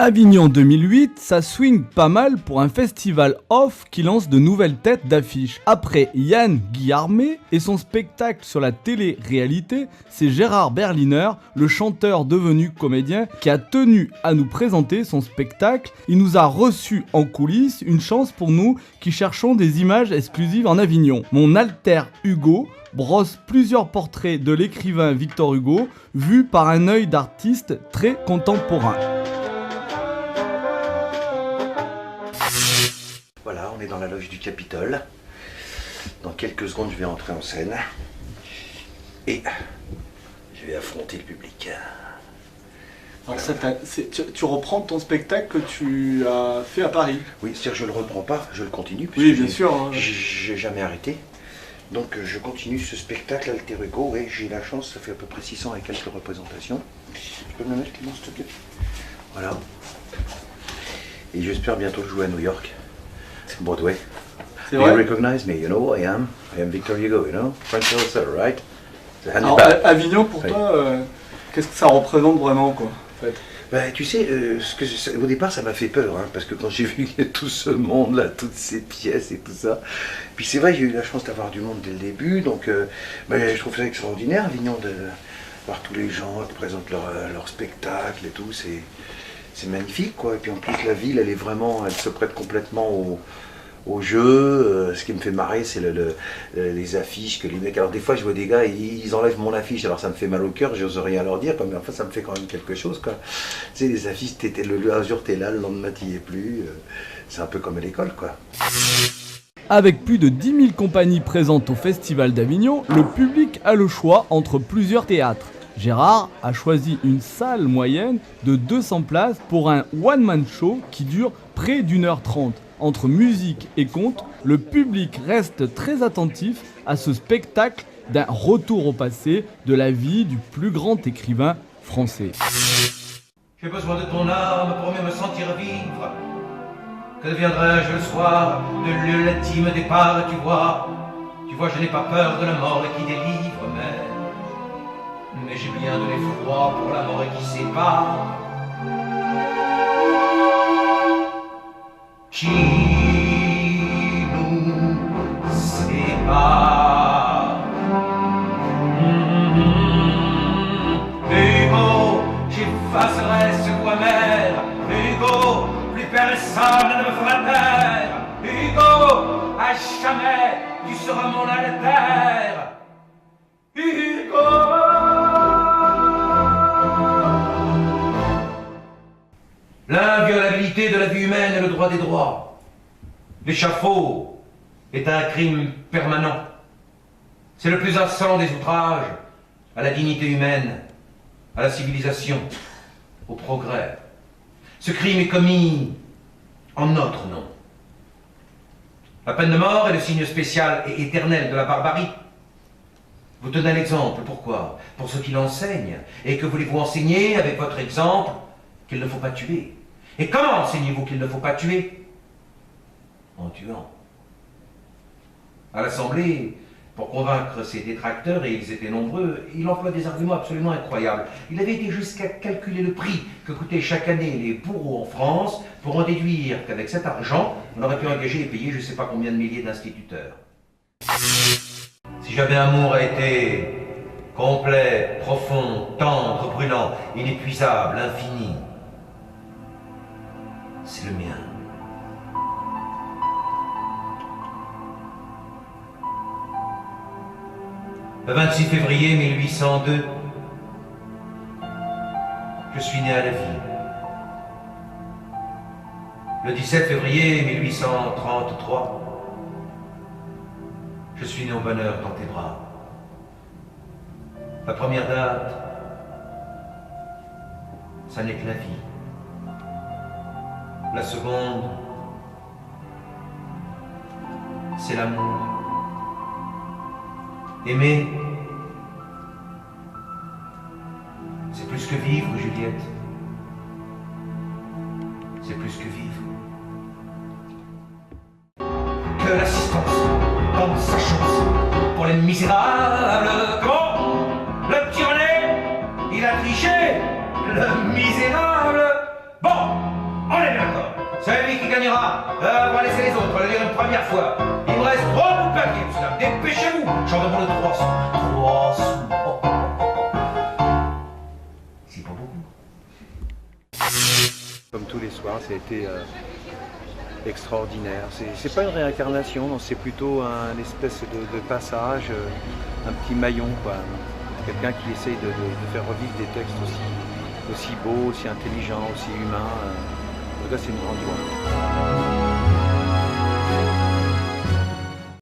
Avignon 2008, ça swing pas mal pour un festival off qui lance de nouvelles têtes d'affiche. Après Yann Guillarmé et son spectacle sur la télé-réalité, c'est Gérard Berliner, le chanteur devenu comédien, qui a tenu à nous présenter son spectacle. Il nous a reçus en coulisses, une chance pour nous qui cherchons des images exclusives en Avignon. Mon alter Hugo brosse plusieurs portraits de l'écrivain Victor Hugo, vus par un œil d'artiste très contemporain. Voilà, on est dans la loge du Capitole. Dans quelques secondes, je vais entrer en scène. Et je vais affronter le public. Alors ça, tu reprends ton spectacle que tu as fait à Paris? Oui, c'est-à-dire je le reprends pas, je le continue. Oui, bien sûr. Hein. J'ai jamais arrêté. Donc je continue ce spectacle Alter Hugo et j'ai la chance, ça fait à peu près 600 et quelques représentations. Tu peux me le mettre, Clément, s'il te plaît? Voilà. Et j'espère bientôt jouer à New York. Broadway. C'est vrai? You recognize me, you know who I am? I am Victor Hugo, you know? French author, right? Alors, Avignon, pour toi, qu'est-ce que ça représente vraiment, quoi, en fait? Bah, tu sais, au départ, ça m'a fait peur, hein, parce que quand j'ai vu tout ce monde-là, toutes ces pièces et tout ça, puis c'est vrai, j'ai eu la chance d'avoir du monde dès le début, donc je trouve ça extraordinaire, Avignon, de voir tous les gens qui présentent leur spectacle et tout, c'est magnifique, quoi. Et puis en plus, la ville, elle se prête complètement au jeu. Ce qui me fait marrer, c'est les affiches que les mecs. Alors des fois, je vois des gars, ils enlèvent mon affiche, alors ça me fait mal au cœur, j'ose rien leur dire, mais enfin, ça me fait quand même quelque chose, quoi. Tu sais, les affiches, un jour t'es là, le lendemain t'y es plus. C'est un peu comme à l'école, quoi. Avec plus de 10 000 compagnies présentes au Festival d'Avignon, le public a le choix entre plusieurs théâtres. Gérard a choisi une salle moyenne de 200 places pour un one-man show qui dure près d'1h30. Entre musique et conte, le public reste très attentif à ce spectacle d'un retour au passé de la vie du plus grand écrivain français. J'ai besoin de ton âme pour mieux me sentir vivre. Que deviendrai-je le soir de l'ultime départ, tu vois, je n'ai pas peur de la mort qui délivre, mais j'ai bien de l'effroi pour la mort qui sépare. Qui nous sépare. Hugo, j'effacerai ce goût amer. Hugo, plus personne ne me fera taire. Hugo, à jamais, tu seras mon alter. Hugo. L'inviolabilité de la vie humaine est le droit des droits. L'échafaud est un crime permanent. C'est le plus insolent des outrages à la dignité humaine, à la civilisation, au progrès. Ce crime est commis en notre nom. La peine de mort est le signe spécial et éternel de la barbarie. Vous tenez l'exemple, pourquoi? Pour ceux qui l'enseignent. Et que voulez-vous enseigner avec votre exemple? Qu'il ne faut pas tuer. Et comment enseignez-vous qu'il ne faut pas tuer? En tuant. À l'Assemblée, pour convaincre ses détracteurs, et ils étaient nombreux, il emploie des arguments absolument incroyables. Il avait été jusqu'à calculer le prix que coûtaient chaque année les bourreaux en France pour en déduire qu'avec cet argent, on aurait pu engager et payer je ne sais pas combien de milliers d'instituteurs. Si jamais amour a été complet, profond, tendre, brûlant, inépuisable, infini, c'est le mien. Le 26 février 1802, je suis né à la vie. Le 17 février 1833, je suis né au bonheur dans tes bras. La première date, ça n'est que la vie. La seconde, c'est l'amour. Aimer, c'est plus que vivre, Juliette. C'est plus que vivre. Que l'assistance tente sa chance pour les misérables. Comment? Le petit René, il a triché, le misérable. Bon, C'est lui qui gagnera. On va laisser les autres, on va le lire une première fois. Il me reste 3 bouts de papier, monsieur dame. Dépêchez-vous. J'en demande 300. 300. Oh, oh, oh. C'est pas beaucoup. Comme tous les soirs, ça a été extraordinaire. C'est pas une réincarnation, non, c'est plutôt un espèce de passage, un petit maillon, quoi. Quelqu'un qui essaye de faire revivre des textes aussi beaux, aussi intelligents, aussi humains. En tout cas, c'est une grande joie.